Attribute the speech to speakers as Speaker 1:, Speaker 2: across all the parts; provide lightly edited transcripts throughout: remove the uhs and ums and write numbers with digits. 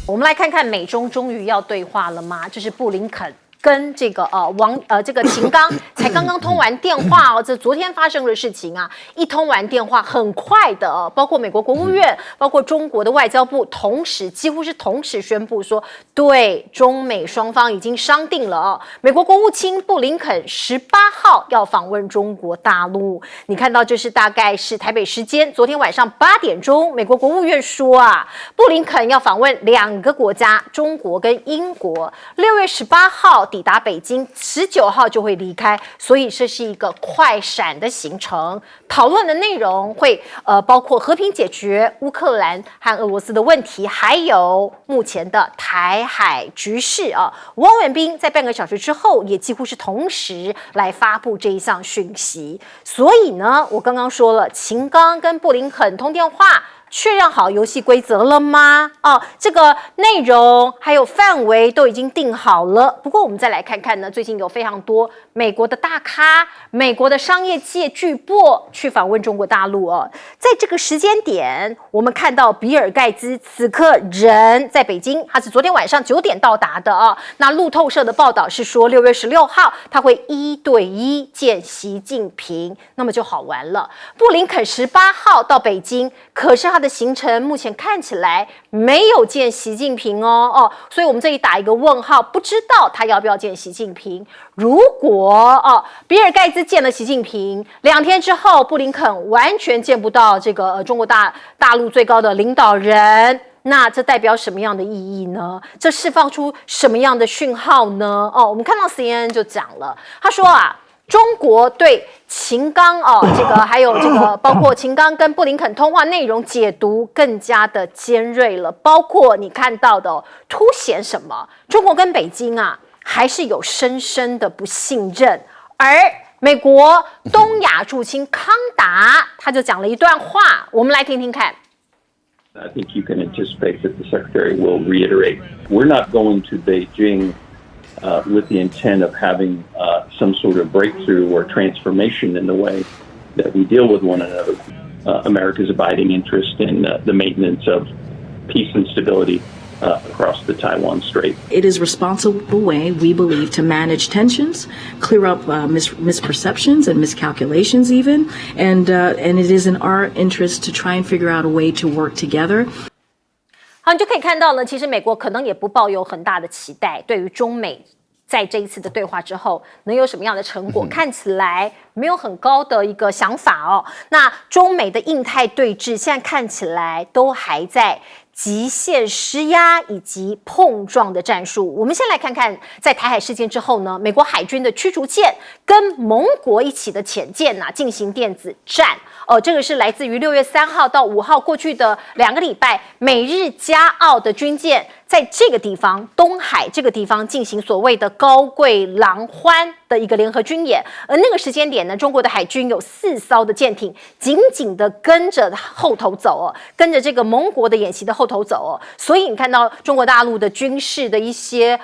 Speaker 1: 我们来看看美中终于要对话了吗？这是布林肯跟这个这个秦刚才刚刚通完电话哦，这昨天发生的事情啊，一通完电话很快的哦，包括美国国务院，包括中国的外交部，几乎是同时宣布说，对中美双方已经商定了哦，美国国务卿布林肯18号要访问中国大陆。你看到这是大概是台北时间昨天晚上8点钟，美国国务院说啊，布林肯要访问2个国家，中国跟英国，6月18号。抵达北京，19号就会离开，所以这是一个快闪的行程。讨论的内容会包括和平解决乌克兰和俄罗斯的问题，还有目前的台海局势啊。汪文斌在半个小时之后也几乎是同时来发布这一项讯息。所以呢，我刚刚说了，秦刚跟布林肯通电话。确认好游戏规则了吗？哦，这个内容还有范围都已经定好了。不过我们再来看看呢，最近有非常多美国的大咖、美国的商业界巨擘去访问中国大陆哦。在这个时间点，我们看到比尔盖茨此刻人在北京，他是昨天晚上9点到达的哦。那路透社的报道是说，6月16号他会1对1见习近平，那么就好玩了。布林肯18号到北京，可是他的行程目前看起来没有见习近平哦，所以我们这里打一个问号，不知道他要不要见习近平。如果比尔盖茨见了习近平，2天之后布林肯完全见不到这个中国大陆最高的领导人，那这代表什么样的意义呢？这释放出什么样的讯号呢？我们看到 CNN 就讲了，他说啊。中国对秦刚这个还有这个包括秦刚跟布林肯通话内容解读更加的尖锐了，包括你看到的凸显什么？中国跟北京啊还是有深深的不信任，而美国东亚驻青康达他就讲了一段话，我们来听听看。
Speaker 2: I think you can anticipate that the Secretary will reiterate, we're not going to Beijing with the intent of having some sort of breakthrough or transformation in the way that we deal with one another. America's abiding interest in the maintenance of peace and stability across the Taiwan Strait.
Speaker 3: It is a responsible way, we believe, to manage tensions, clear up misperceptions and miscalculations even, and it is in our interest to try and figure out a way to work together.
Speaker 1: 好，你就可以看到呢，其实美国可能也不抱有很大的期待，对于中美在这一次的对话之后能有什么样的成果，看起来没有很高的一个想法哦。那中美的印太对峙现在看起来都还在极限施压以及碰撞的战术。我们先来看看，在台海事件之后呢，美国海军的驱逐舰跟盟国一起的潜舰进行电子战。这个是来自于6月3号到5号过去的2个礼拜，美日加澳的军舰在这个地方东海这个地方进行所谓的高贵狼獾的一个联合军演，而那个时间点呢，中国的海军有4艘的舰艇紧紧的跟着后头走跟着这个盟国的演习的后头走所以你看到中国大陆的军事的一些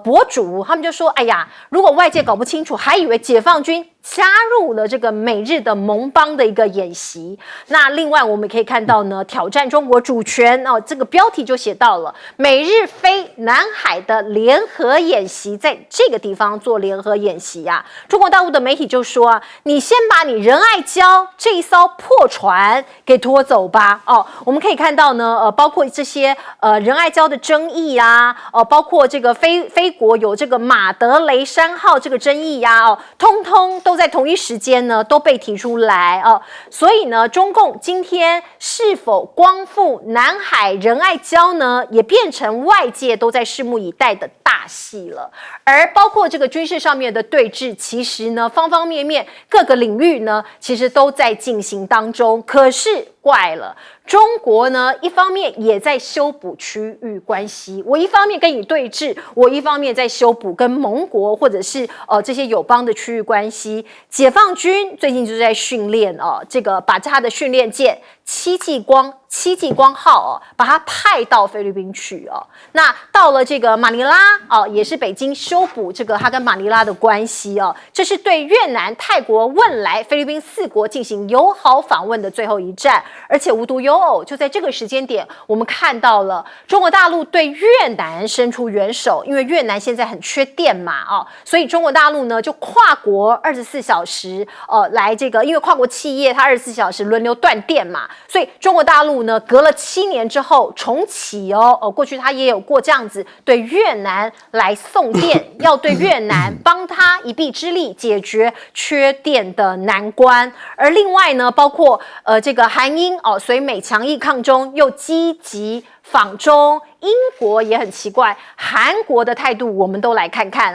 Speaker 1: 博主，他们就说，哎呀，如果外界搞不清楚，还以为解放军加入了这个美日的盟邦的一个演习。那另外我们可以看到呢，挑战中国主权这个标题就写到了美日菲南海的联合演习，在这个地方做联合演习啊。中国大陆的媒体就说你先把你仁爱礁这一艘破船给拖走吧。我们可以看到呢，包括这些仁爱礁的争议啊，包括这个菲国有这个马德雷山号这个争议呀，通通都在同一时间呢都被提出来所以呢，中共今天是否光复南海仁爱礁呢，也变成外界都在拭目以待的大戏了。而包括这个军事上面的对峙，其实呢，方方面面各个领域呢，其实都在进行当中。可是怪了，中国呢，一方面也在修补区域关系，我一方面跟你对峙，我一方面在修补跟盟国或者是这些友邦的区域关系。解放军最近就是在训练这个把他的训练舰戚继光号把它派到菲律宾去那到了这个马尼拉也是北京修补这个他跟马尼拉的关系这是对越南、泰国、汶莱、菲律宾4国进行友好访问的最后一站。而且无独有偶，就在这个时间点，我们看到了中国大陆对越南伸出援手，因为越南现在很缺电嘛，所以中国大陆呢就跨国24小时来这个，因为跨国企业它24小时轮流断电嘛，所以中国大陆呢隔了7年之后重启过去它也有过这样子对越南来送电，要对越南帮他一臂之力解决缺电的难关。而另外呢，包括这个韩英随美强硬抗中，又积极访中，英国也很奇怪，韩国的态度我们都来看看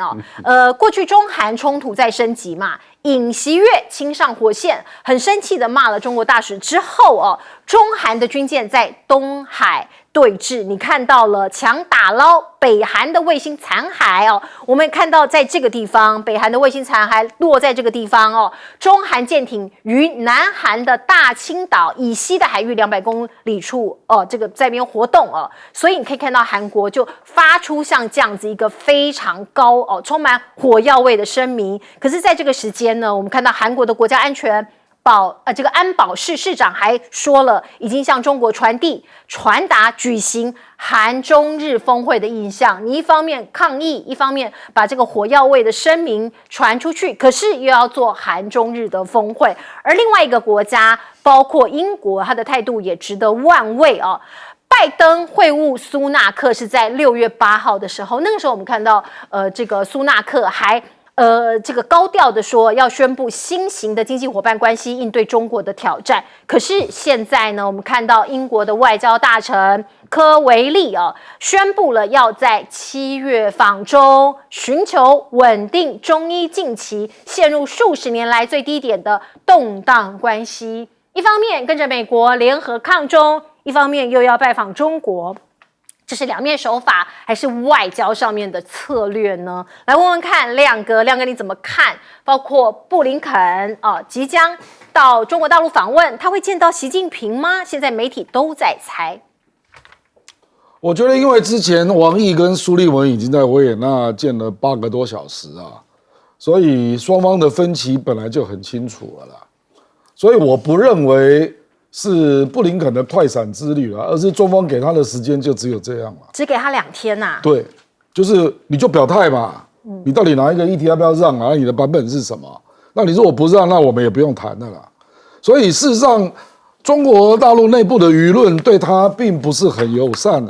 Speaker 1: 过去中韩冲突在升级嘛，尹锡悦亲上火线，很生气的骂了中国大使之后中韩的军舰在东海对峙，你看到了强打捞北韩的卫星残骸我们看到在这个地方，北韩的卫星残骸落在这个地方中韩舰艇于南韩的大清岛以西的海域200公里处这个在那边活动所以你可以看到韩国就发出像这样子一个非常高充满火药味的声明。可是在这个时间呢，我们看到韩国的国家安全这个安保室室长还说了，已经向中国传达举行韩中日峰会的意向。你一方面抗议，一方面把这个火药味的声明传出去，可是又要做韩中日的峰会。而另外一个国家，包括英国，他的态度也值得玩味拜登会晤苏纳克是在6月8号的时候，那个时候我们看到这个苏纳克还这个高调的说要宣布新型的经济伙伴关系，应对中国的挑战。可是现在呢，我们看到英国的外交大臣科维利宣布了要在7月访中，寻求稳定中伊近期陷入数十年来最低点的动荡关系。一方面跟着美国联合抗中，一方面又要拜访中国。这是两面手法还是外交上面的策略呢？来问问看亮哥你怎么看？包括布林肯即将到中国大陆访问，他会见到习近平吗？现在媒体都在猜。
Speaker 4: 我觉得因为之前王毅跟苏利文已经在维也纳见了8个多小时所以双方的分歧本来就很清楚了啦。所以我不认为是布林肯的快闪之旅而是中方给他的时间就只有这样嘛，
Speaker 1: 只给他2天呐。
Speaker 4: 对，就是你就表态嘛，你到底哪一个议题要不要让啊？你的版本是什么？那你如果不让，那我们也不用谈的啦。所以事实上，中国大陆内部的舆论对他并不是很友善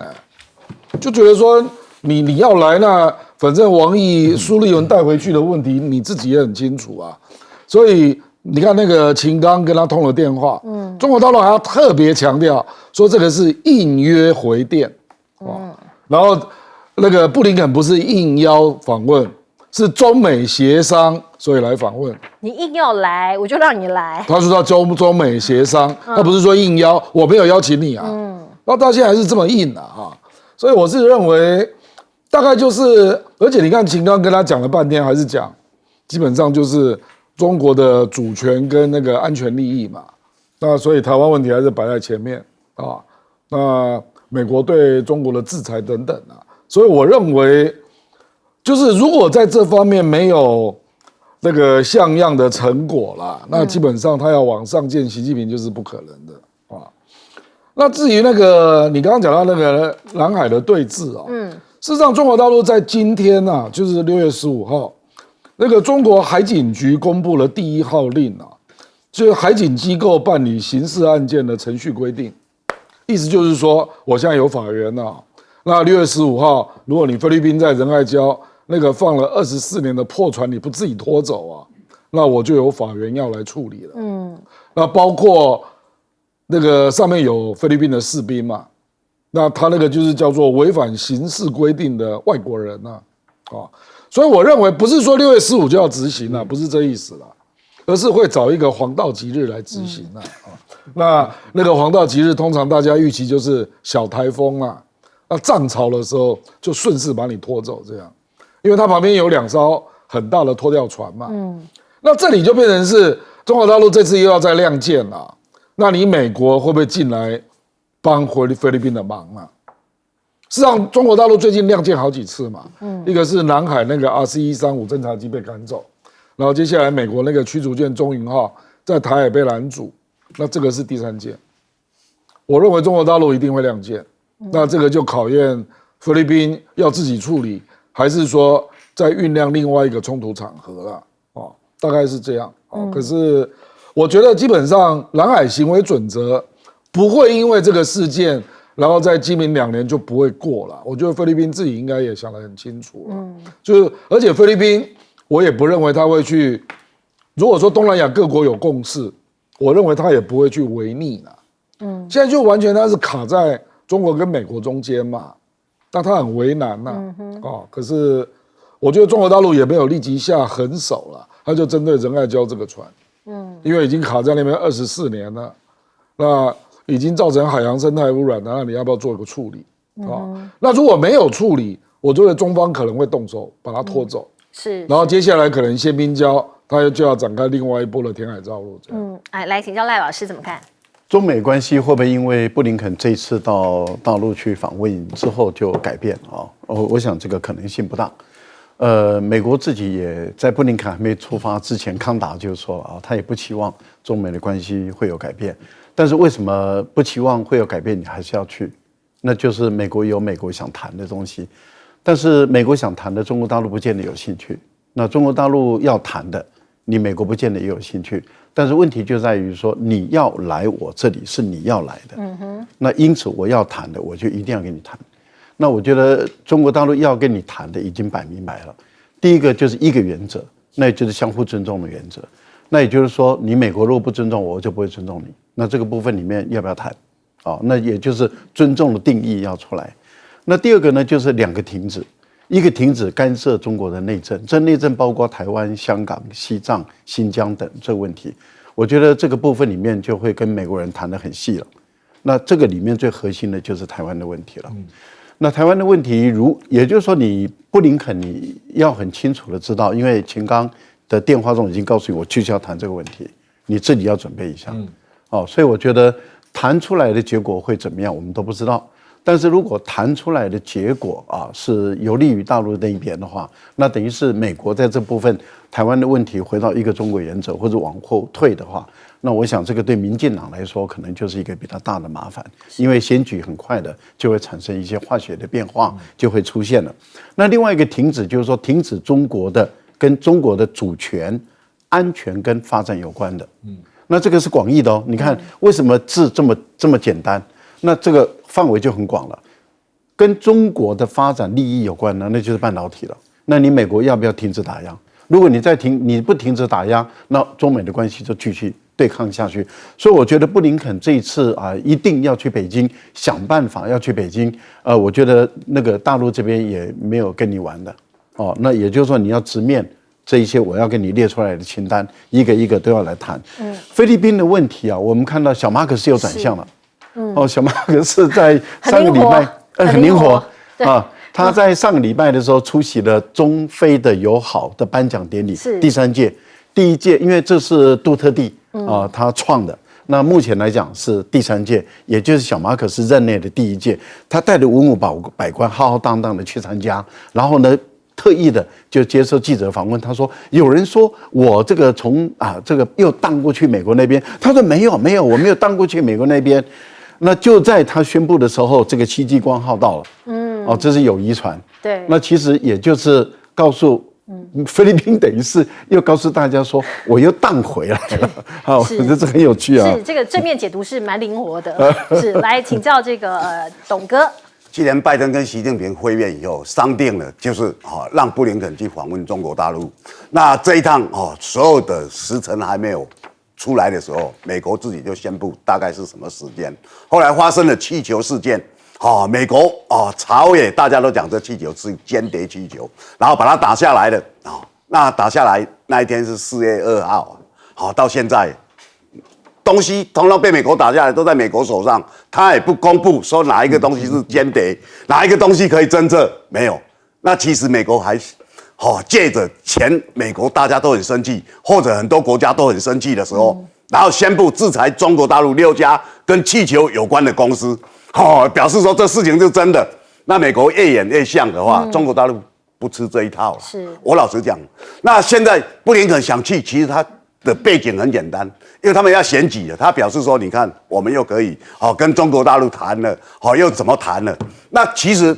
Speaker 4: 就觉得说你要来那，反正王毅、苏利文带回去的问题你自己也很清楚啊，所以。你看那个秦刚跟他通了电话，中国大陆还要特别强调说这个是应约回电，然后那个布林肯不是应邀访问，是中美协商，所以来访问。
Speaker 1: 你硬要来，我就让你来。
Speaker 4: 他说到中美协商，他不是说应邀，我没有邀请你那到现在还是这么硬所以我是认为大概就是，而且你看秦刚跟他讲了半天，还是讲基本上就是。中国的主权跟那个安全利益嘛，那所以台湾问题还是摆在前面那美国对中国的制裁等等所以我认为，就是如果在这方面没有那个像样的成果啦，那基本上他要往上见习近平就是不可能的那至于那个你刚刚讲到那个南海的对峙事实上中国大陆在今天就是6月15号。那个中国海警局公布了第1号令就是海警机构办理刑事案件的程序规定，意思就是说，我现在有法源那6月15号，如果你菲律宾在仁爱礁那个放了24年的破船，你不自己拖走那我就有法源要来处理了。那包括那个上面有菲律宾的士兵嘛，那他那个就是叫做违反刑事规定的外国人所以我认为不是说6月15就要执行不是这意思啦，而是会找一个黄道吉日来执行那个黄道吉日通常大家预期就是小台风那涨潮的时候就顺势把你拖走这样，因为它旁边有2艘很大的拖吊船嘛。那这里就变成是中国大陆这次又要再亮剑了，那你美国会不会进来帮菲律宾的忙事实上，中国大陆最近亮剑好几次嘛，一个是南海那个 RC-135侦察机被赶走，然后接下来美国那个驱逐舰中云号在台海被拦阻，那这个是第3件我认为中国大陆一定会亮剑。那这个就考验菲律宾要自己处理，还是说在酝酿另外一个冲突场合了。大概是这样。可是我觉得基本上蓝海行为准则不会因为这个事件，然后在今明2年就不会过了。我觉得菲律宾自己应该也想得很清楚了。就是而且菲律宾，我也不认为他会去。如果说东南亚各国有共识，我认为他也不会去违逆了。现在就完全他是卡在中国跟美国中间嘛，那他很为难呐。可是我觉得中国大陆也没有立即下狠手了，他就针对仁爱礁这个船，因为已经卡在那边24年了，那已经造成海洋生态污染了，那你要不要做一个处理？那如果没有处理，我觉得中方可能会动手把它拖走。
Speaker 1: 是，
Speaker 4: 然后接下来可能宪兵礁，他就要展开另外一波的填海造陆。
Speaker 1: 来请教赖老师怎么看？
Speaker 5: 中美关系会不会因为布林肯这次到大陆去访问之后就改变啊？我想这个可能性不大。美国自己也在布林肯还没出发之前，康达就说啊，他也不期望中美的关系会有改变。但是为什么不期望会有改变？你还是要去，那就是美国有美国想谈的东西。但是美国想谈的，中国大陆不见得有兴趣。那中国大陆要谈的，你美国不见得也有兴趣。但是问题就在于说，你要来我这里是你要来的，那因此我要谈的，我就一定要跟你谈。那我觉得中国大陆要跟你谈的已经摆明白了。第一个就是一个原则，那也就是相互尊重的原则。那也就是说，你美国如果不尊重我，我就不会尊重你。那这个部分里面要不要谈？那也就是尊重的定义要出来。那第二个呢，就是2个停止，一个停止干涉中国的内政，这内政包括台湾、香港、西藏、新疆等这个问题。我觉得这个部分里面就会跟美国人谈得很细了。那这个里面最核心的就是台湾的问题了。那台湾的问题，也就是说，你布林肯你要很清楚的知道，因为秦刚的电话中已经告诉你，我就是要谈这个问题，你自己要准备一下。所以我觉得谈出来的结果会怎么样，我们都不知道。但是如果谈出来的结果是有利于大陆那一边的话，那等于是美国在这部分台湾的问题回到一个中国原则或者往后退的话，那我想这个对民进党来说可能就是一个比较大的麻烦，因为选举很快的就会产生一些化学的变化就会出现了。那另外一个停止就是说停止中国的跟中国的主权、安全跟发展有关的。那这个是广义的哦。你看为什么字这么简单？那这个范围就很广了，跟中国的发展利益有关的，那就是半导体了。那你美国要不要停止打压？如果你不停止打压，那中美的关系就继续对抗下去。所以我觉得布林肯这一次一定要去北京想办法要去北京。我觉得那个大陆这边也没有跟你玩的那也就是说你要直面这一些我要跟你列出来的清单，一个一个都要来谈。菲律宾的问题我们看到小马可斯有转向了。小马可斯在上个礼拜很灵活他在上个礼拜的时候出席了中非的友好的颁奖典礼，第3届，第1届，因为这是杜特地他创的，那目前来讲是第3届，也就是小马可斯任内的第1届，他带着文武百官浩浩荡荡的去参加，然后呢特意的就接受记者访问，他说有人说我这个从这个又荡过去美国那边，他说没有，我没有荡过去美国那边。那就在他宣布的时候，这个戚继光号到了，这是有遗传。
Speaker 1: 对，
Speaker 5: 那其实也就是告诉菲律宾，等于是又告诉大家说，我又荡回来了。我觉得这很有趣啊。
Speaker 1: 是这个正面解读是蛮灵活的。是来请教这个董哥。
Speaker 6: 既然拜登跟习近平会面以后商定了，就是让布林肯去访问中国大陆，那这一趟所有的时程还没有出来的时候，美国自己就宣布大概是什么时间。后来发生了气球事件，美国朝野大家都讲这气球是间谍气球，然后把它打下来了那打下来那一天是4月2号到现在东西通通被美国打下来，都在美国手上，他也不公布说哪一个东西是间谍，哪一个东西可以侦测，没有。那其实美国还借着前美国大家都很生气，或者很多国家都很生气的时候，然后宣布制裁中国大陆6家跟气球有关的公司，表示说这事情是真的。那美国越演越像的话，中国大陆不吃这一套了。是我老实讲，那现在布林肯想去，其实他的背景很简单，因为他们要选举了。他表示说，你看我们又可以跟中国大陆谈了，又怎么谈了？那其实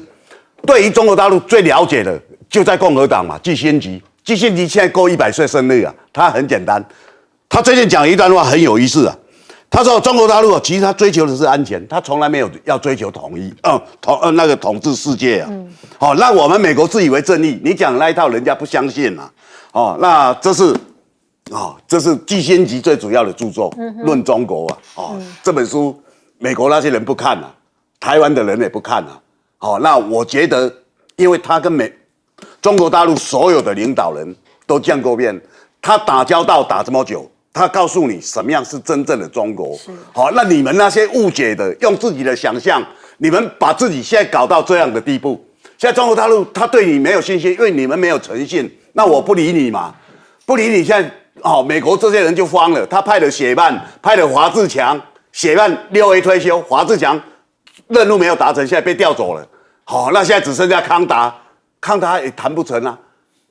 Speaker 6: 对于中国大陆最了解的就在共和党嘛，季辛吉现在过100岁生日啊，他很简单，他最近讲一段话很有意思啊。他说中国大陆其实他追求的是安全，他从来没有要追求统一，那个统治世界啊。让我们美国自以为正义，你讲那一套人家不相信啊。那这是季辛吉最主要的著作《论中国》这本书美国那些人不看啊，台湾的人也不看啊。那我觉得，因为他跟中国大陆所有的领导人都见过面，他打交道打这么久。他告诉你什么样是真正的中国，那你们那些误解的，用自己的想象，你们把自己现在搞到这样的地步。现在中国大陆他对你没有信心，因为你们没有诚信，那我不理你嘛，不理你。现在美国这些人就慌了，他派了血曼，派了华志强，血曼6A 退休，华志强任务没有达成，现在被调走了。那现在只剩下康达也谈不成啊。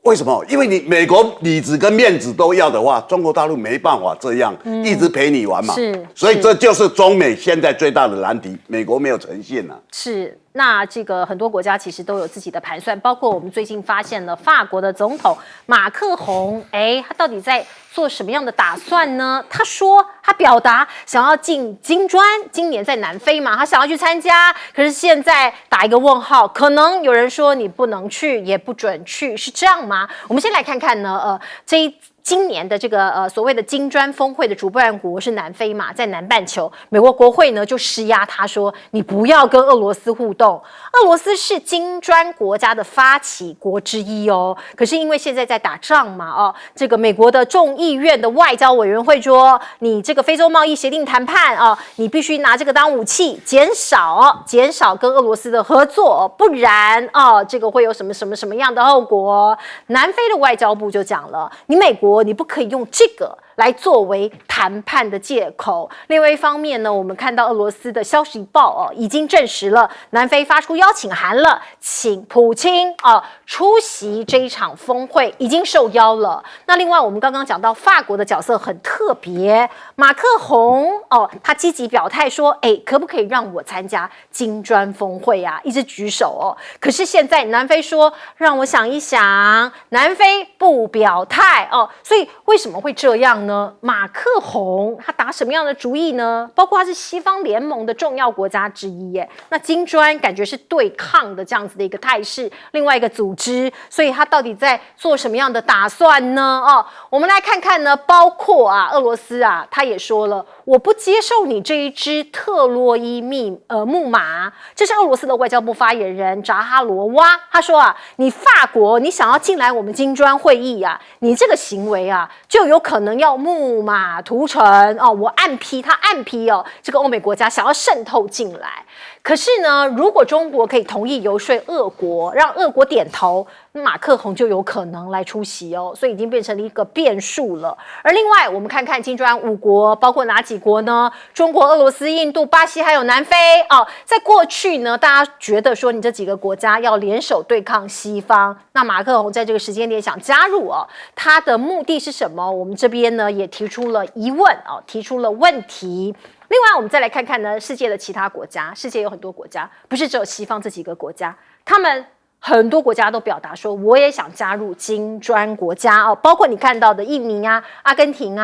Speaker 6: 为什么？因为你美国里子跟面子都要的话，中国大陆没办法这样一直陪你玩嘛。所以这就是中美现在最大的难题，美国没有诚信啊。
Speaker 1: 是。那这个很多国家其实都有自己的盘算，包括我们最近发现了法国的总统马克宏，他到底在做什么样的打算呢？他表达想要进金砖，今年在南非嘛，他想要去参加，可是现在打一个问号，可能有人说你不能去，也不准去，是这样吗？我们先来看看呢，今年的这个所谓的金砖峰会的主办国是南非嘛，在南半球，美国国会呢就施压他说，你不要跟俄罗斯互动。俄罗斯是金砖国家的发起国之一哦，可是因为现在在打仗嘛，这个美国的众议院的外交委员会说，你这个非洲贸易协定谈判你必须拿这个当武器，减少跟俄罗斯的合作，不然这个会有什么样的后果。南非的外交部就讲了，你美国你不可以用这个来作为谈判的借口。另外一方面呢，我们看到俄罗斯的消息报已经证实了，南非发出邀请函了，请普京出席这一场峰会，已经受邀了。那另外我们刚刚讲到法国的角色很特别，马克宏他积极表态说，可不可以让我参加金砖峰会啊？一直举手可是现在南非说，让我想一想，南非不表态所以为什么会这样呢？马克宏他打什么样的主意呢？包括他是西方联盟的重要国家之一耶，那金砖感觉是对抗的这样子的一个态势，另外一个组织，所以他到底在做什么样的打算呢？我们来看看呢，包括俄罗斯他也说了，我不接受你这一只特洛伊木马。这是俄罗斯的外交部发言人扎哈罗娃，他说你法国你想要进来我们金砖会议你这个行为就有可能要木马屠城我他暗批这个欧美国家想要渗透进来。可是呢，如果中国可以同意游说俄国，让俄国点头，马克宏就有可能来出席所以已经变成了一个变数了。而另外我们看看金砖5国包括哪几国呢？中国、俄罗斯、印度、巴西还有南非在过去呢，大家觉得说你这几个国家要联手对抗西方，那马克宏在这个时间点想加入他的目的是什么？我们这边呢也提出了疑问提出了问题。另外我们再来看看呢，世界的其他国家，世界有很多国家，不是只有西方这几个国家，他们很多国家都表达说我也想加入金砖国家包括你看到的印尼阿根廷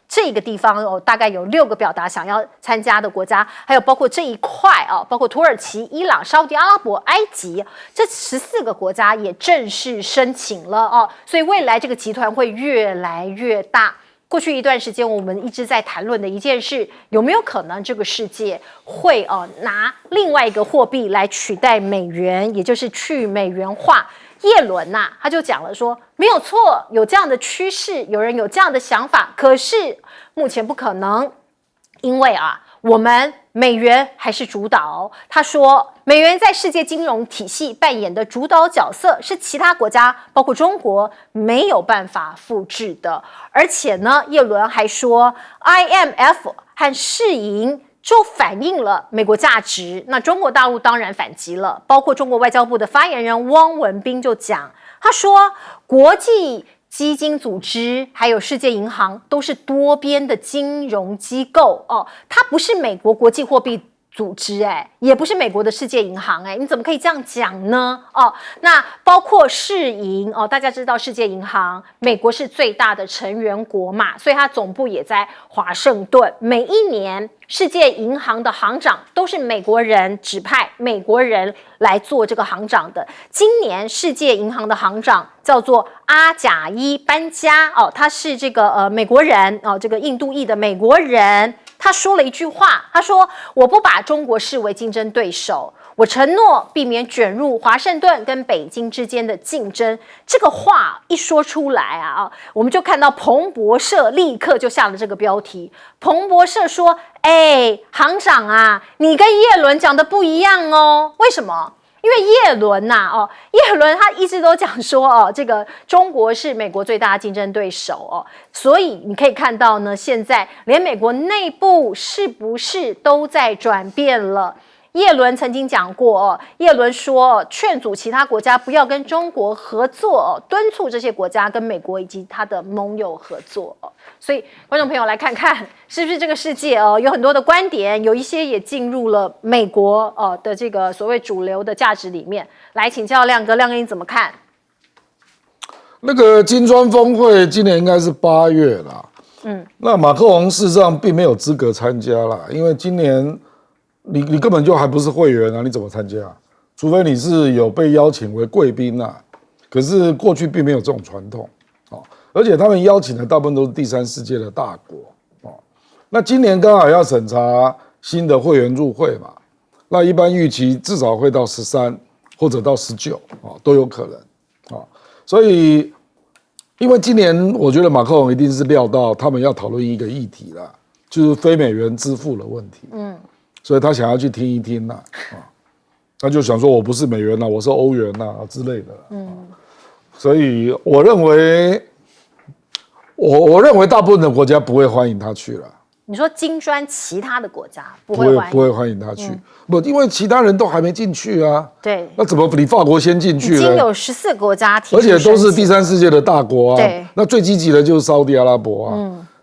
Speaker 1: 这个地方大概有6个表达想要参加的国家，还有包括这一块包括土耳其、伊朗、沙特阿拉伯、埃及，这14个国家也正式申请了所以未来这个集团会越来越大。过去一段时间我们一直在谈论的一件事，有没有可能这个世界会拿另外一个货币来取代美元，也就是去美元化？耶伦他就讲了说，没有错，有这样的趋势，有人有这样的想法，可是目前不可能，因为我们美元还是主导。他说，美元在世界金融体系扮演的主导角色是其他国家，包括中国没有办法复制的。而且呢，耶伦还说 ，IMF 和世银就反映了美国价值。那中国大陆当然反击了，包括中国外交部的发言人汪文斌就讲，他说，国际基金组织还有世界银行都是多边的金融机构哦，它不是美国国际货币组织也不是美国的世界银行你怎么可以这样讲呢？哦，那包括世银哦，大家知道世界银行，美国是最大的成员国嘛，所以它总部也在华盛顿。每一年世界银行的行长都是美国人指派，美国人来做这个行长的。今年世界银行的行长叫做阿贾伊班加哦，他是这个美国人哦，这个印度裔的美国人。他说了一句话，他说：“我不把中国视为竞争对手，我承诺避免卷入华盛顿跟北京之间的竞争。”这个话一说出来我们就看到彭博社立刻就下了这个标题。彭博社说：“行长啊，你跟叶伦讲的不一样哦，为什么？”因为叶伦叶伦他一直都讲说这个中国是美国最大的竞争对手所以你可以看到呢，现在连美国内部是不是都在转变了？叶伦曾经讲过叶伦说劝阻其他国家不要跟中国合作敦促这些国家跟美国以及他的盟友合作所以观众朋友来看看，是不是这个世界有很多的观点，有一些也进入了美国的这个所谓主流的价值里面。来请教亮哥，亮哥你怎么看？
Speaker 4: 那个金砖峰会今年应该是8月啦，那马克龙事实上并没有资格参加啦，因为今年你根本就还不是会员你怎么参加？除非你是有被邀请为贵宾可是过去并没有这种传统而且他们邀请的大部分都是第三世界的大国那今年刚好要审查新的会员入会嘛，那一般预期至少会到13或者到19都有可能所以因为今年我觉得马克龙一定是料到他们要讨论一个议题啦，就是非美元支付的问题所以他想要去听一听他就想说我不是美元我是欧元之类的所以我认为大部分的国家不会欢迎他去了。
Speaker 1: 你说金砖其他的国家不
Speaker 4: 会欢迎他去不，因为其他人都还没进去
Speaker 1: 对，
Speaker 4: 那怎么你法国先进去了？
Speaker 1: 已经有14个国家提出申请，
Speaker 4: 而且都是第三世界的大国
Speaker 1: 对，
Speaker 4: 那最积极的就是沙特阿拉伯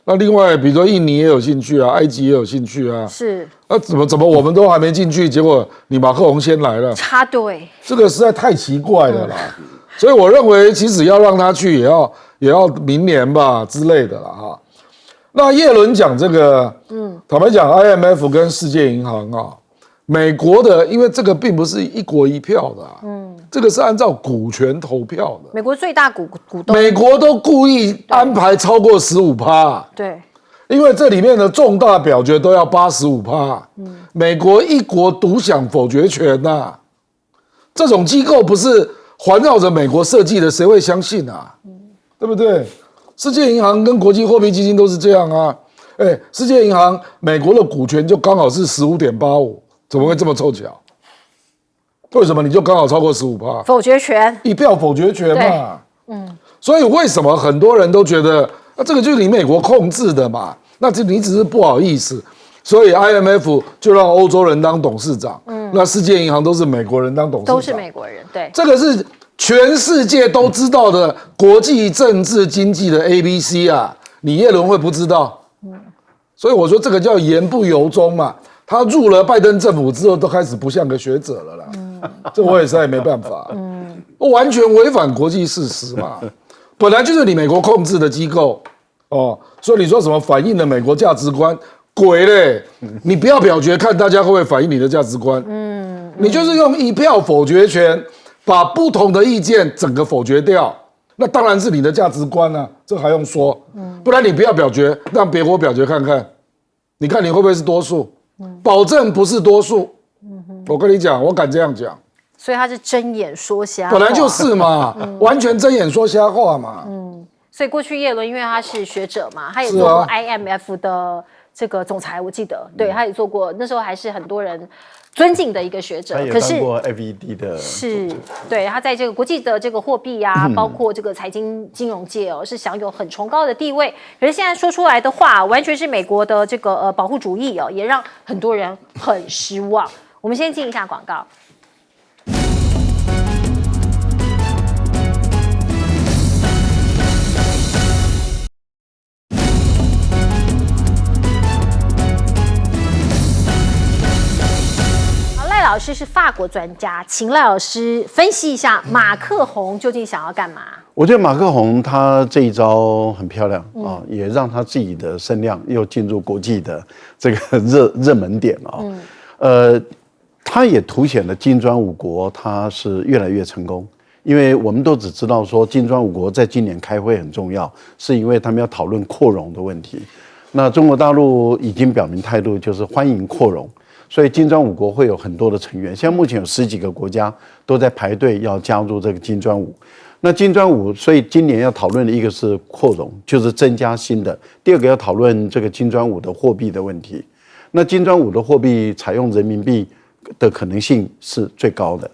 Speaker 4: 那另外比如说印尼也有兴趣埃及也有兴趣
Speaker 1: 是。
Speaker 4: 那怎么我们都还没进去，结果你马克龙先来了，
Speaker 1: 插队，
Speaker 4: 这个实在太奇怪了啦。所以我认为其实要让他去也要明年吧之类的啦那叶伦讲这个坦白讲 IMF 跟世界银行美国的，因为这个并不是一国一票的这个是按照股权投票的，
Speaker 1: 美国最大股东，
Speaker 4: 美国都故意安排超过15%
Speaker 1: 对，
Speaker 4: 因为这里面的重大表决都要85%美国一国独享否决权这种机构不是环绕着美国设计的，谁会相信对不对？世界银行跟国际货币基金都是这样世界银行美国的股权就刚好是15.85%，怎么会这么凑巧？为什么你就刚好超过15%？
Speaker 1: 否决权，
Speaker 4: 一票否决权嘛。所以为什么很多人都觉得这个就是你美国控制的嘛？那你只是不好意思，所以 IMF 就让欧洲人当董事长，那世界银行都是美国人当董事长，
Speaker 1: 都是美国人，对，
Speaker 4: 这个是全世界都知道的国际政治经济的 ABC 你叶伦会不知道？所以我说这个叫言不由衷嘛。他入了拜登政府之后，都开始不像个学者了啦。这我也实在没办法。完全违反国际事实嘛。本来就是你美国控制的机构所以你说什么反映了美国价值观？鬼嘞！你不要表决，看大家会不会反映你的价值观。你就是用一票否决权，把不同的意见整个否决掉。那当然是你的价值观这还用说？不然你不要表决，让别国表决看看，你看你会不会是多数？保证不是多数。我跟你讲，我敢这样讲。
Speaker 1: 所以他是睁眼说瞎话，
Speaker 4: 本来就是嘛，完全睁眼说瞎话嘛。
Speaker 1: 所以过去叶伦因为他是学者嘛，他也做过 IMF 的这个总裁，我记得，对，他也做过，那时候还是很多人尊敬的一个学者。
Speaker 5: 他也当过 FED 的，
Speaker 1: 是，对，他在这个国际的这个货币包括这个财经金融界是享有很崇高的地位。可是现在说出来的话，完全是美国的这个保护主义也让很多人很失望。我们先进一下广告。老师是法国专家，请赖老师分析一下马克宏究竟想要干嘛？
Speaker 5: 我觉得马克宏他这一招很漂亮啊，也让他自己的声量又进入国际的这个热门点啊。他也凸显了金砖五国他是越来越成功，因为我们都只知道说金砖五国在今年开会很重要，是因为他们要讨论扩容的问题。那中国大陆已经表明态度，就是欢迎扩容。所以金砖五国会有很多的成员，现在目前有10几个国家都在排队要加入这个金砖五。那金砖五，所以今年要讨论的一个是扩容，就是增加新的；第二个要讨论这个金砖五的货币的问题。那金砖五的货币采用人民币的可能性是最高的。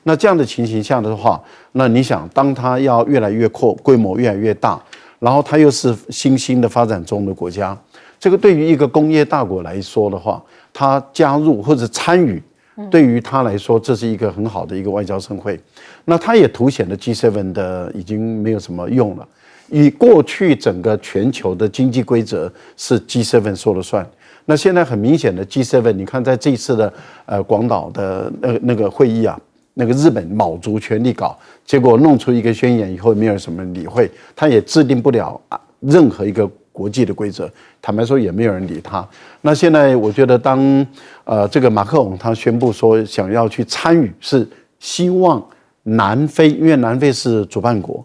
Speaker 5: 那这样的情形下的话，那你想，当它要越来越扩，规模越来越大，然后它又是新兴的发展中的国家，这个对于一个工业大国来说的话，他加入或者参与，对于他来说，这是一个很好的一个外交盛会。那他也凸显了 G7 的已经没有什么用了。以过去整个全球的经济规则是 G7 说了算。那现在很明显的 G7， 你看在这一次的广岛的那个会议啊，那个日本卯足全力搞，结果弄出一个宣言以后，没有什么理会，他也制定不了任何一个国际的规则，坦白说也没有人理他。那现在我觉得当这个马克宏他宣布说想要去参与，是希望南非，因为南非是主办国，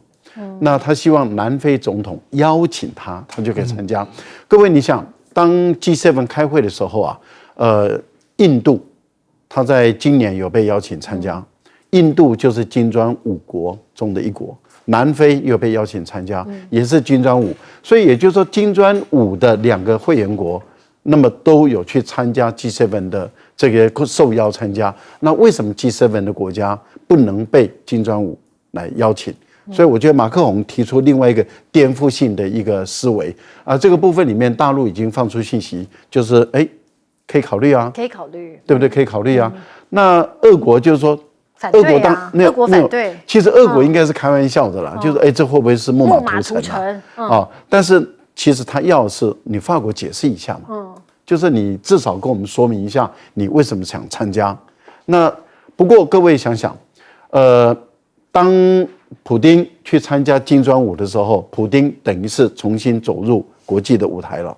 Speaker 5: 那他希望南非总统邀请他，他就可以参加。各位你想，当 G7 开会的时候啊，印度他在今年有被邀请参加，印度就是金砖五国中的一国。南非又被邀请参加，也是金砖五，所以也就是说，金砖五的2个会员国，那么都有去参加 G7 的这个受邀参加。那为什么 G7 的国家不能被金砖五来邀请？所以我觉得马克宏提出另外一个颠覆性的一个思维啊，这个部分里面大陆已经放出信息，就是可以考虑啊，
Speaker 1: 可以考虑，
Speaker 5: 对不对？可以考虑啊。那俄国就是说。
Speaker 1: 反对啊，俄国反对。
Speaker 5: 其实俄国应该是开玩笑的啦，就是这会不会是木马屠城啊？但是其实他要的是你法国解释一下嘛，就是你至少跟我们说明一下你为什么想参加。那不过各位想想，当普丁去参加金砖五的时候，普丁等于是重新走入国际的舞台了。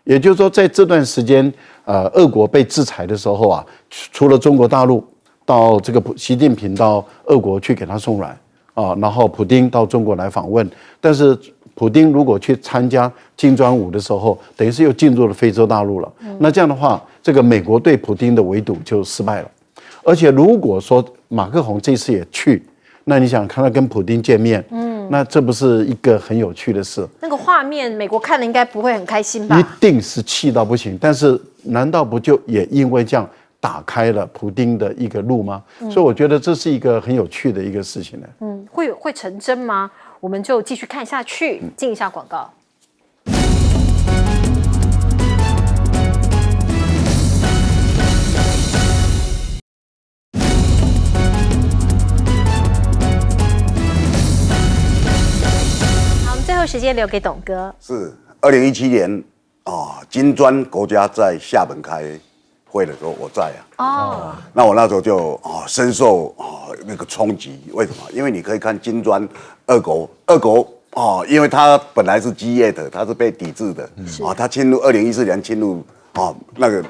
Speaker 5: 也就是说，在这段时间，俄国被制裁的时候啊，除了中国大陆。到这个习近平到俄国去给他送软啊，然后普丁到中国来访问，但是普丁如果去参加金砖五的时候，等于是又进入了非洲大陆了。那这样的话，这个美国对普丁的围堵就失败了。而且如果说马克宏这次也去，那你想看他跟普丁见面，那这不是一个很有趣的事？那
Speaker 1: 个画面，美国看了应该不会很开心吧？
Speaker 5: 一定是气到不行。但是难道不就也因为这样？打开了普丁的一个路吗？所以我觉得这是一个很有趣的一个事情呢。
Speaker 1: 会成真吗？我们就继续看下去，进一下广告。好，我们最后时间留给董哥。
Speaker 6: 是2017年金砖国家在厦门开会的时候，我在啊。那我那时候就深受那个冲击。为什么？因为你可以看金砖俄国因为它本来是基业的，它是被抵制的它侵入2014年侵入那个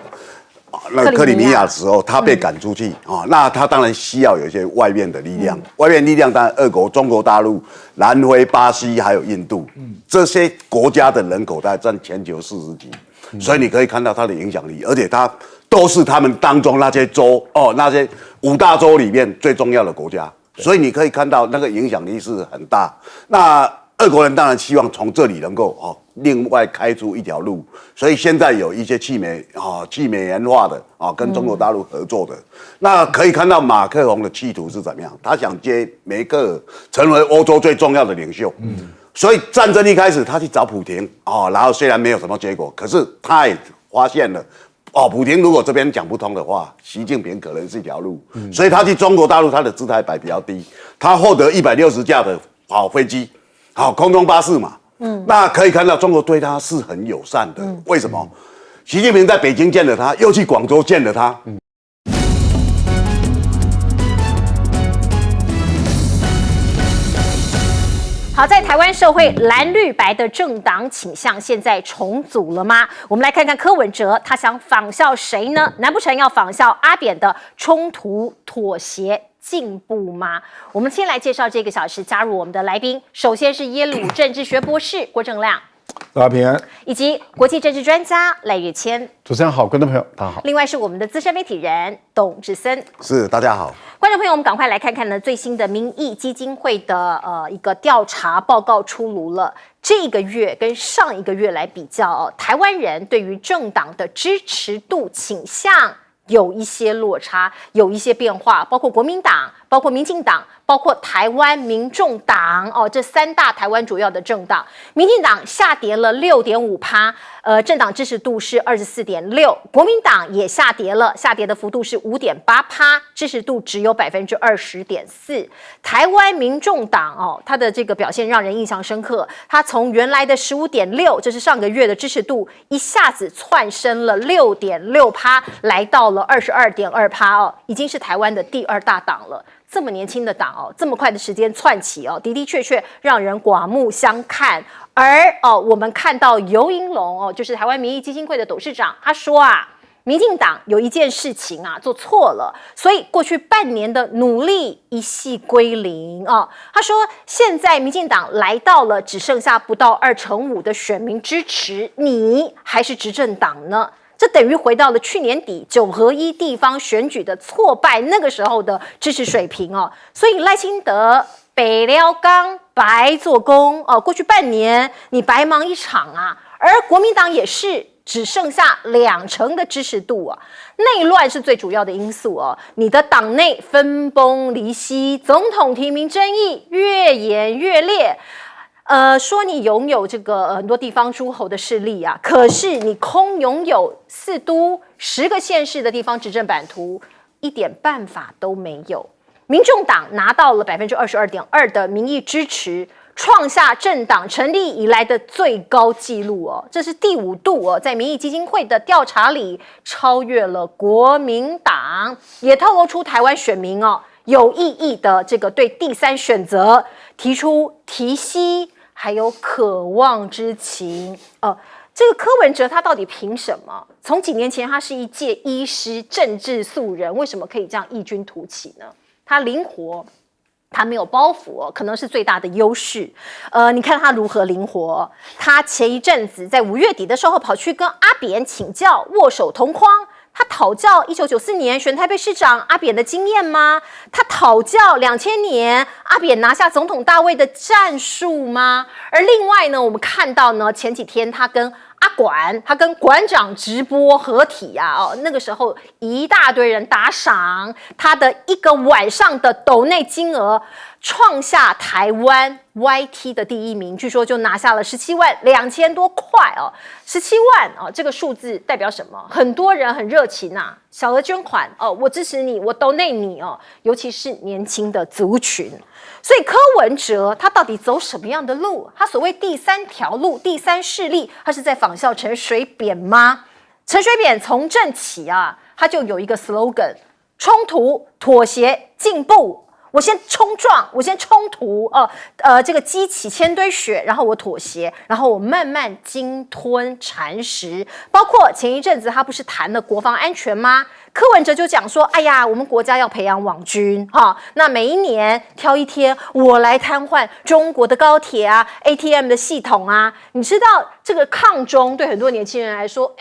Speaker 6: 克里米亚的时候，它被赶出去那它当然需要有一些外面的力量，外面力量当然俄国、中国大陆、南非、巴西还有印度，这些国家的人口大概占全球40几，所以你可以看到它的影响力，而且它都是他们当中那些州那些5大洲里面最重要的国家，所以你可以看到那个影响力是很大。那俄国人当然希望从这里能够另外开出一条路，所以现在有一些去美元化的跟中国大陆合作的。那可以看到马克宏的企图是怎么样，他想接梅克尔成为欧洲最重要的领袖。所以战争一开始，他去找普廷然后虽然没有什么结果，可是他也发现了。普廷如果这边讲不通的话，习近平可能是一条路，所以他去中国大陆，他的姿态摆比较低，他获得160架的飞机，空中巴士嘛，那可以看到中国对他是很友善的。为什么？习近平在北京见了他，又去广州见了他。
Speaker 1: 好，在台湾社会蓝绿白的政党倾向现在重组了吗？我们来看看柯文哲，他想仿效谁呢？难不成要仿效阿扁的冲突、妥协、进步吗？我们先来介绍这个小时加入我们的来宾，首先是耶鲁政治学博士郭正亮，
Speaker 4: 大家平安，
Speaker 1: 以及国际政治专家赖岳谦。
Speaker 5: 主持人好，观众朋友大家好。
Speaker 1: 另外是我们的资深媒体人董志森。
Speaker 6: 是，大家好。
Speaker 1: 观众朋友，我们赶快来看看呢最新的民意基金会的一个调查报告出炉了。这个月跟上一个月来比较，台湾人对于政党的支持度倾向有一些落差，有一些变化，包括国民党、包括民进党、包括台湾民众党这三大台湾主要的政党，民进党下跌了6.5%，政党支持度是24.6%，国民党也下跌了，下跌的幅度是5.8%，支持度只有20.4%。台湾民众党它的这个表现让人印象深刻，它从原来的15.6%，这是上个月的支持度，一下子窜升了6.6%，来到了22.2%已经是台湾的第2大党了。这么年轻的党这么快的时间窜起的确让人刮目相看。而我们看到游盈隆就是台湾民意基金会的董事长，他说民进党有一件事情做错了，所以过去半年的努力一夕归零他说现在民进党来到了只剩下不到2%5的选民支持，你还是执政党呢？这等于回到了去年底9合1地方选举的挫败那个时候的支持水平所以赖清德北撩刚白做工过去半年你白忙一场而国民党也是只剩下2%的支持度内乱是最主要的因素你的党内分崩离析，总统提名争议越演越烈。说你拥有这个很多地方诸侯的势力可是你空拥有4都10个县市的地方执政版图，一点办法都没有。民众党拿到了22.2%的民意支持，创下政党成立以来的最高纪录这是第5度在民意基金会的调查里超越了国民党，也透露出台湾选民有意义的这个对第3选择提出提息还有渴望之情这个柯文哲他到底凭什么？从几年前他是一介医师政治素人，为什么可以这样异军突起呢？他灵活，他没有包袱可能是最大的优势。你看他如何灵活？他前一阵子在5月底的时候跑去跟阿扁请教，握手同框。他讨教1994年选台北市长阿扁的经验吗？他讨教2000年阿扁拿下总统大位的战术吗？而另外呢，我们看到呢，前几天他跟他跟馆长直播合体那个时候一大堆人打赏，他的一个晚上的抖内金额创下台湾 YT 的第1名，据说就拿下了172000多块17万这个数字代表什么？很多人很热情小额捐款我支持你，我抖内你尤其是年轻的族群。所以柯文哲他到底走什么样的路？他所谓第3条路、第3势力，他是在仿效陈水扁吗？陈水扁从政起他就有一个 slogan： 冲突、妥协、进步。我先冲撞，我先冲突这个激起千堆雪，然后我妥协，然后我慢慢鲸吞蚕食。包括前一阵子他不是谈了国防安全吗？柯文哲就讲说，哎呀，我们国家要培养网军那每一年挑一天我来瘫痪中国的高铁ATM 的系统你知道这个抗中对很多年轻人来说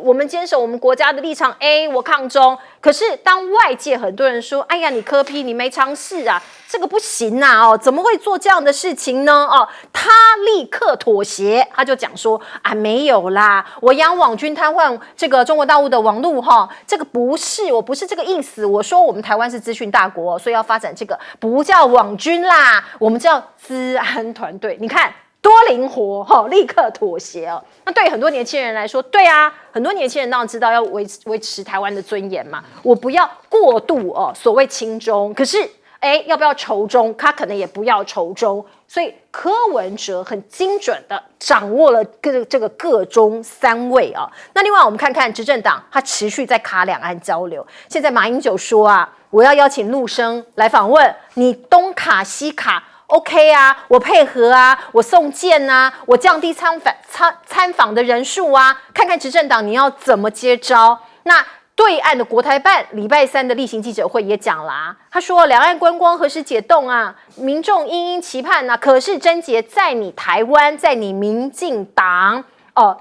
Speaker 1: 我们坚守我们国家的立场我抗中。可是当外界很多人说，哎呀，你柯 P 你没尝试这个不行怎么会做这样的事情呢他立刻妥协，他就讲说没有啦，我养网军瘫痪这个中国大陆的网路这个我不是这个意思，我说我们台湾是资讯大国，所以要发展这个不叫网军啦，我们叫资安团队。你看多灵活立刻妥协那对很多年轻人来说，对很多年轻人当然知道要维持台湾的尊严嘛，我不要过度所谓亲中，可是要不要仇中？他可能也不要仇中，所以柯文哲很精准的掌握了这个各中3位那另外我们看看执政党，他持续在卡两岸交流。现在马英九说我要邀请陆生来访问，你东卡西卡 OK 啊，我配合啊，我送件啊，我降低参访的人数啊，看看执政党你要怎么接招。那对岸的国台办礼拜三的例行记者会也讲了啊，他说两岸观光何时解冻啊？民众殷期盼啊，可是症结在你台湾，在你民进党。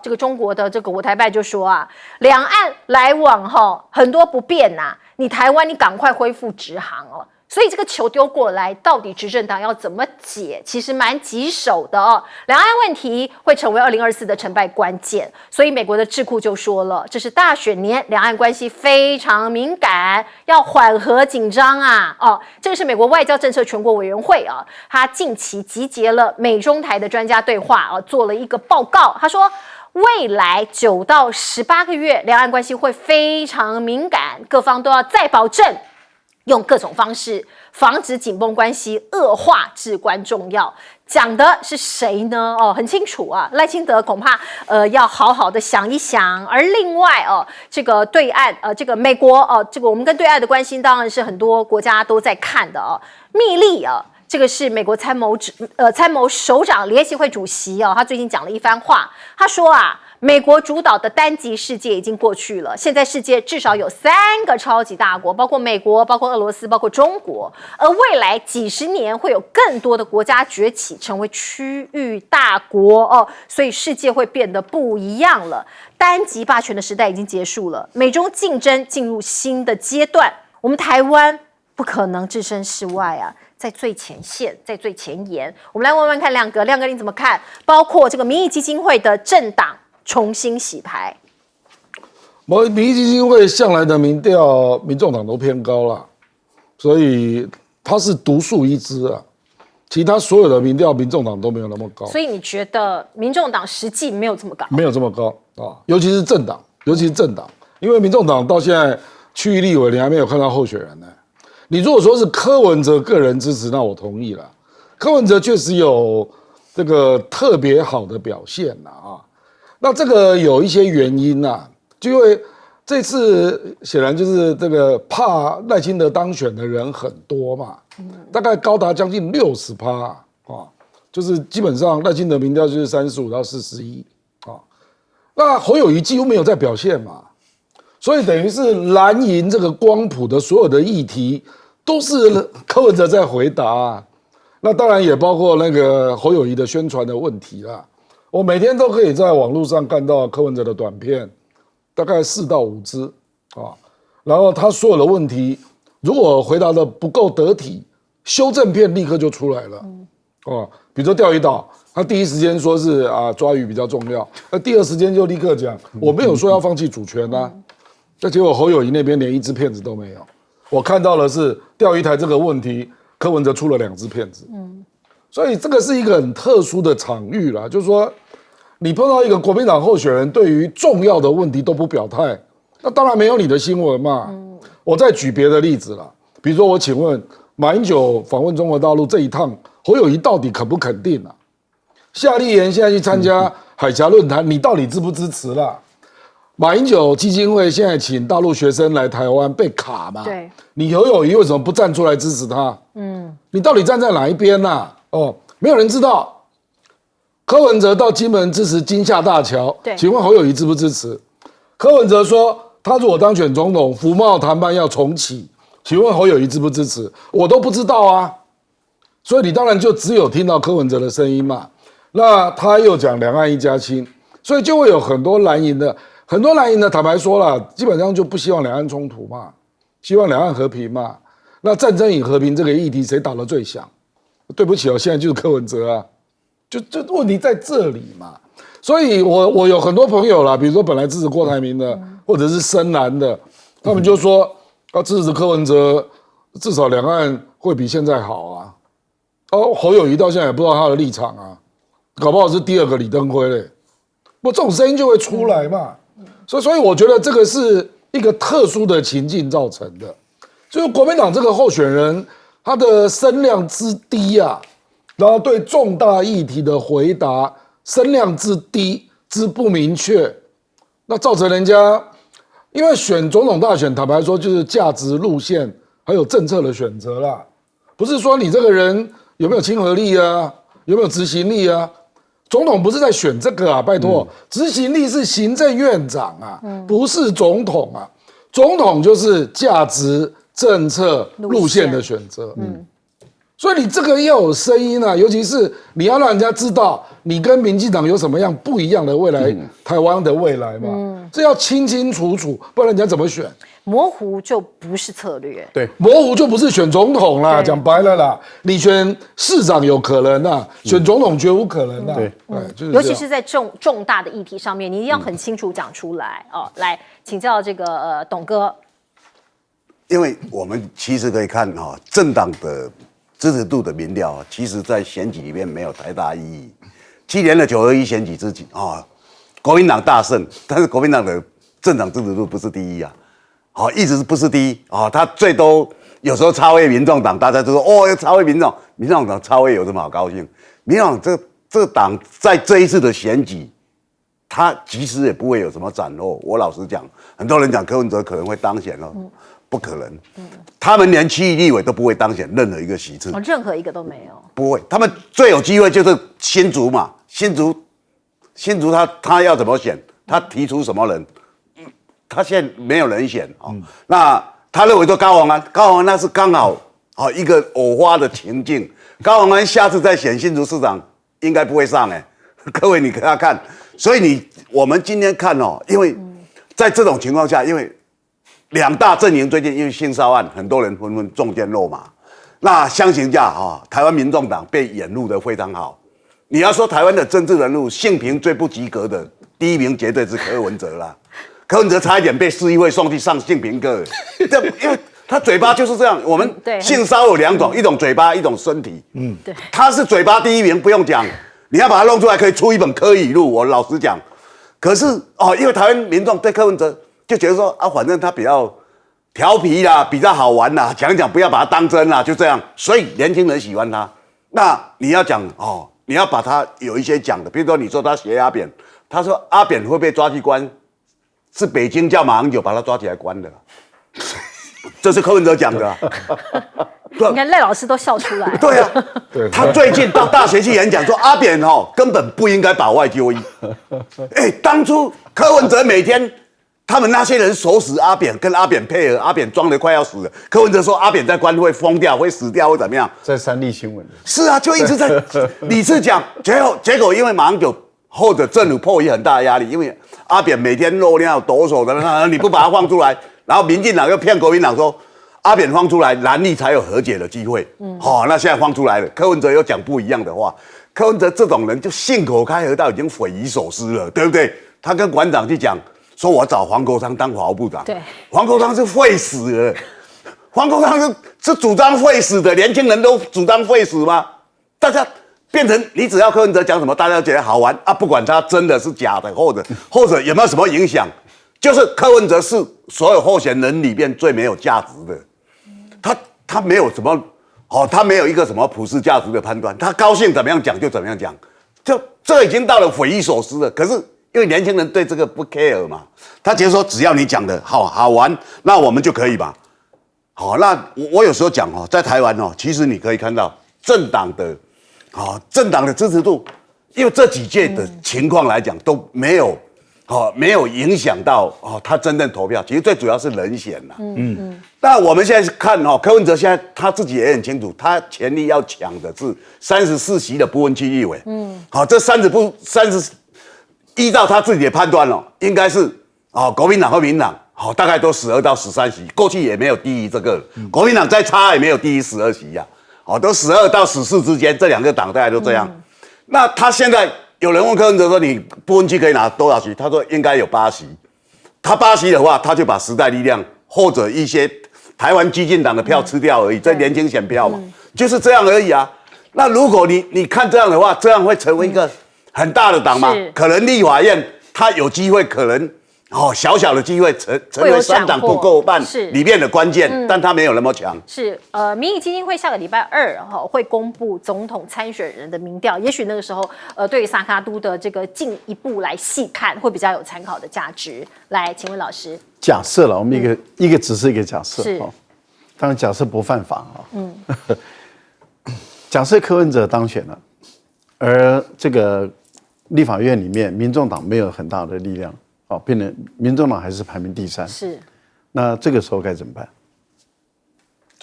Speaker 1: 这个中国的这个国台办就说啊，两岸来往很多不便呐，你台湾你赶快恢复直航哦。所以这个球丢过来，到底执政党要怎么解，其实蛮棘手的哦。两岸问题会成为2024的成败关键，所以美国的智库就说了，这是大选年，两岸关系非常敏感，要缓和紧张啊。这个是美国外交政策全国委员会啊，他近期集结了美中台的专家对话做了一个报告，他说，未来9到18个月，两岸关系会非常敏感，各方都要再保证。用各种方式防止紧绷关系恶化至关重要。讲的是谁呢？很清楚啊，赖清德恐怕要好好的想一想。而另外这个对岸这个美国这个我们跟对岸的关系当然是很多国家都在看的密利这个是美国参谋首长联席会主席他最近讲了一番话，他说啊，美国主导的单极世界已经过去了，现在世界至少有3个超级大国，包括美国，包括俄罗斯，包括中国，而未来几十年会有更多的国家崛起，成为区域大国所以世界会变得不一样了。单极霸权的时代已经结束了，美中竞争进入新的阶段，我们台湾不可能置身事外啊。在最前线，在最前沿，我们来问问看亮哥你怎么看？包括这个民意基金会的政党重新洗牌。
Speaker 4: 民意基金会向来的民调，民众党都偏高啦，所以它是独树一帜啊。其他所有的民调，民众党都没有那么高。
Speaker 1: 所以你觉得民众党实际没有这么高？
Speaker 4: 没有这么高啊，尤其是政党，因为民众党到现在区域立委，你还没有看到候选人呢。你如果说是柯文哲个人支持，那我同意了。柯文哲确实有这个特别好的表现那这个有一些原因就因为这次显然就是这个怕赖清德当选的人很多嘛，大概高达将近60%就是基本上赖清德民调就是35到41那侯友宜几乎没有在表现嘛。所以等于是蓝营这个光谱的所有的议题都是柯文哲在回答那当然也包括那个侯友宜的宣传的问题啦。我每天都可以在网络上看到柯文哲的短片，大概4到5支然后他所有的问题如果回答的不够得体，修正片立刻就出来了比如说钓鱼岛，他第一时间说是抓鱼比较重要，那第二时间就立刻讲我没有说要放弃主权那结果侯友宜那边连1支片子都没有。我看到的是钓鱼台这个问题，柯文哲出了2支片子。所以这个是一个很特殊的场域啦，就是说你碰到一个国民党候选人对于重要的问题都不表态，那当然没有你的新闻嘛。我再举别的例子啦，比如说我请问马英九访问中国大陆这一趟，侯友宜到底肯不肯定夏立言现在去参加海峡论坛，你到底支不支持啦？马英九基金会现在请大陆学生来台湾被卡嘛？
Speaker 1: 对，
Speaker 4: 你侯友宜为什么不站出来支持他？你到底站在哪一边没有人知道。柯文哲到金门支持金厦大桥，请问侯友宜支不支持？柯文哲说他如果当选总统，服贸谈判要重启，请问侯友宜支不支持？我都不知道所以你当然就只有听到柯文哲的声音嘛。那他又讲两岸一家亲，所以就会有很多蓝营的坦白说了，基本上就不希望两岸冲突嘛，希望两岸和平嘛。那战争与和平这个议题谁打得最响？对不起现在就是柯文哲就问题在这里嘛。所以我有很多朋友啦，比如说本来支持郭台铭的，或者是深蓝的，他们就说支持柯文哲，至少两岸会比现在好侯友宜到现在也不知道他的立场搞不好是第2个李登辉嘞。不，这种声音就会出来嘛。所以我觉得这个是一个特殊的情境造成的，就是国民党这个候选人他的声量之低然后对重大议题的回答声量之低之不明确，那造成人家因为选总统大选，坦白说就是价值路线还有政策的选择啦，不是说你这个人有没有亲和力啊？有没有执行力啊？总统不是在选这个啊，拜托，执行力是行政院长啊，不是总统啊。总统就是价值、政策、路线的选择。所以你这个要有声音啊，尤其是你要让人家知道你跟民进党有什么样不一样的未来，台湾的未来嘛，这要清清楚楚，不然人家怎么选？
Speaker 1: 模糊就不是策略。
Speaker 5: 对，
Speaker 4: 模糊就不是选总统啦，讲白了啦，你选市长有可能啊，选总统绝无可能啊。
Speaker 5: 对，
Speaker 4: 就是
Speaker 1: 尤其是在重大的议题上面，你一定要很清楚讲出来哦。来请教这个董哥，
Speaker 6: 因为我们其实可以看政党的支持度的民调其实在选举里面没有太大意义。去年的921选举之前国民党大胜，但是国民党的政党支持度不是第一啊，一直不是第一他最多有时候超越民众党，大家都说要超越民众党超越有什么好高兴？民众党这个党在这一次的选举，他其实也不会有什么斩获。我老实讲，很多人讲柯文哲可能会当选不可能，他们连区域立委都不会当选任何一个席次，
Speaker 1: 任何一个都没有，
Speaker 6: 不会。他们最有机会就是新竹嘛，新竹他要怎么选？他提出什么人？他现在没有人选那他认为说高虹安那是刚好一个偶发的情境。高虹安下次再选新竹市长应该不会上各位你给他看。所以我们今天看因为在这种情况下，因为两大阵营最近因为性骚案，很多人纷纷中箭落马。那相形下台湾民众党被掩护得非常好。你要说台湾的政治人物性平最不及格的第一名绝对是柯文哲啦。柯文哲差一点被市议会送去上性平课，因为他嘴巴就是这样。我们性骚有两种，一种嘴巴，一种身体。
Speaker 1: 对，
Speaker 6: 他是嘴巴第一名，不用讲。你要把它弄出来，可以出一本柯语录。我老实讲，可是因为台湾民众对柯文哲就觉得说反正他比较调皮啦，比较好玩啦，讲讲不要把他当真啦，就这样。所以年轻人喜欢他。那你要讲你要把他有一些讲的，比如说你说他学阿扁，他说阿扁会被抓去关。是北京叫马英九把他抓起来关的，这是柯文哲讲的。
Speaker 1: 你看赖老师都笑出来。
Speaker 6: 对啊，他最近到大学去演讲说阿扁根本不应该保外就医。当初柯文哲每天他们那些人手使阿扁，跟阿扁配合，阿扁装得快要死了。柯文哲说阿扁在关会疯掉，会死掉，会怎么样？
Speaker 5: 在三立新闻。
Speaker 6: 是啊，就一直在理事讲，结果因为马英九或者政府迫于很大的压力，因为阿扁每天漏尿抖擞的，你不把他放出来，然后民进党又骗国民党说阿扁放出来，蓝绿才有和解的机会。那现在放出来了，柯文哲又讲不一样的话。柯文哲这种人就信口开河到已经匪夷所思了，对不对？他跟馆长去讲说，我找黄国昌当法务部长。
Speaker 1: 对，
Speaker 6: 黄国昌是废死了，黄国昌是主张废死的，年轻人都主张废死吗？大家。变成你只要柯文哲讲什么，大家觉得好玩不管他真的是假的，或者有没有什么影响，就是柯文哲是所有候选人里面最没有价值的。他没有什么他没有一个什么普世价值的判断，他高兴怎么样讲就怎么样讲，就这已经到了匪夷所思了。可是因为年轻人对这个不 care 嘛，他觉得说只要你讲的好玩，那我们就可以吧。那我有时候讲在台湾其实你可以看到政党的支持度，因为这几届的情况来讲都没有影响到他真正投票。其实最主要是人选啦。那我们现在看柯文哲现在他自己也很清楚，他全力要抢的是34席的不分区立委。这30依照他自己的判断应该是国民党和民党大概都12到13席，过去也没有低于这个，国民党再差也没有低于12席呀。都12到14之间，这两个党大概都这样。那他现在有人问柯文哲说：“你不分区可以拿多少席？”他说：“应该有8席。”他8席的话，他就把时代力量或者一些台湾激进党的票吃掉而已，这年轻选票嘛，就是这样而已啊。那如果你看这样的话，这样会成为一个很大的党吗？可能立法院他有机会，可能小小的机会成为3党不够半里面的关键，但他没有那么强。
Speaker 1: 是民意基金会下个礼拜2会公布总统参选人的民调，也许那个时候对于萨卡都的这个进一步来细看，会比较有参考的价值。来，请问老师，
Speaker 5: 假设了，我们一个只是一个假设
Speaker 1: 是，
Speaker 5: 当然假设不犯法假设柯文哲当选了，而这个立法院里面民众党没有很大的力量，变成民众党还是排名第3，
Speaker 1: 是
Speaker 5: 那这个时候该怎么办？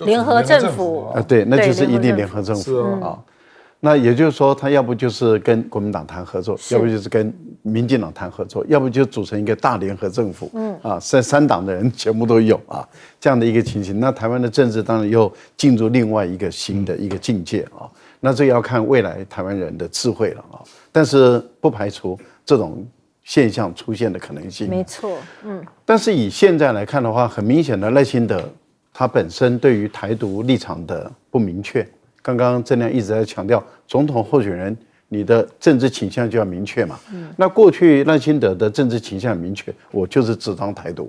Speaker 1: 联合政府
Speaker 5: 对，那就是一定联合政府啊。那也就是说，他要不就是跟国民党谈合作，要不就是跟民进党谈合作，要不就组成一个大联合政府。三党的人全部都有啊，这样的一个情形。那台湾的政治当然又进入另外一个新的一个境界啊。那这要看未来台湾人的智慧了啊。但是不排除这种现象出现的可能性。
Speaker 1: 没错，
Speaker 5: 但是以现在来看的话，很明显的赖清德他本身对于台独立场的不明确。刚刚郑亮一直在强调，总统候选人你的政治倾向就要明确嘛。那过去赖清德的政治倾向很明确，我就是主张台独。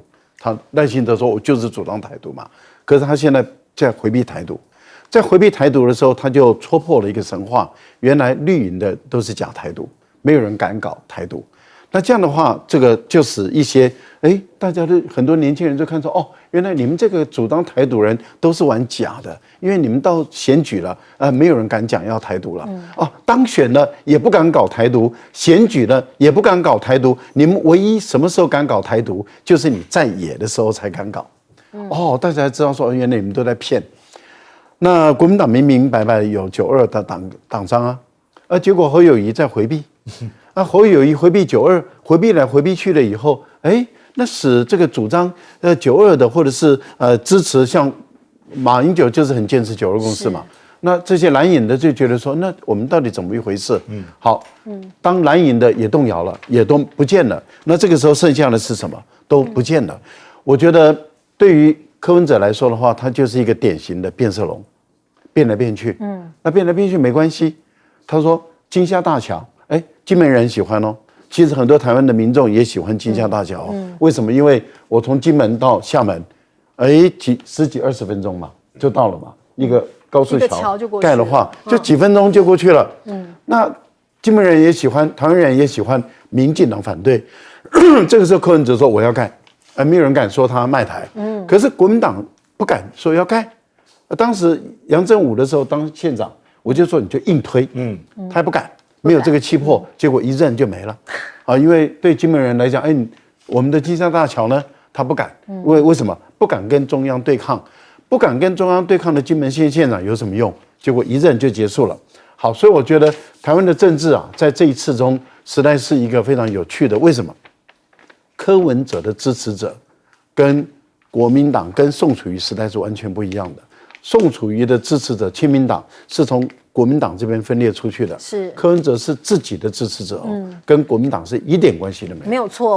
Speaker 5: 赖清德说我就是主张台独嘛，可是他现在在回避台独，在回避台独的时候，他就戳破了一个神话，原来绿营的都是假台独，没有人敢搞台独。那这样的话，这个就使一些大家都很多年轻人就看出原来你们这个主张台独人都是玩假的，因为你们到选举了，没有人敢讲要台独了，当选了也不敢搞台独，选举了也不敢搞台独，你们唯一什么时候敢搞台独，就是你在野的时候才敢搞。大家才知道说，原来你们都在骗。那国民党明明白白有92的党章啊，结果侯友宜在回避。侯友宜回避92，回避来回避去了以后，那使这个主张92的或者是支持像马英九就是很坚持92共识嘛，那这些蓝营的就觉得说，那我们到底怎么一回事？好，当蓝营的也动摇了，也都不见了，那这个时候剩下的是什么？都不见了。我觉得对于柯文哲来说的话，他就是一个典型的变色龙，变来变去。那变来变去没关系。他说金厦大桥。金门人喜欢其实很多台湾的民众也喜欢金厦大桥为什么？因为我从金门到厦门，十几20分钟嘛，就到了嘛。一个高速桥盖的话，就几分钟就过去了。那金门人也喜欢，台湾人也喜欢，民进党反对。这个时候柯文哲说我要盖，没有人敢说他卖台。可是国民党不敢说要盖。当时杨振武的时候当县长，我就说你就硬推，他也不敢。没有这个气魄，结果一任就没了，因为对金门人来讲，我们的金厦大桥呢，他不敢，为什么？不敢跟中央对抗，不敢跟中央对抗的金门县县长有什么用？结果一任就结束了。好，所以我觉得台湾的政治在这一次中，实在是一个非常有趣的。为什么？柯文哲的支持者跟国民党跟宋楚瑜时代是完全不一样的。宋楚瑜的支持者，亲民党是从国民党这边分裂出去的，
Speaker 1: 是
Speaker 5: 柯文哲是自己的支持者跟国民党是一点关系都没有。
Speaker 1: 没有错。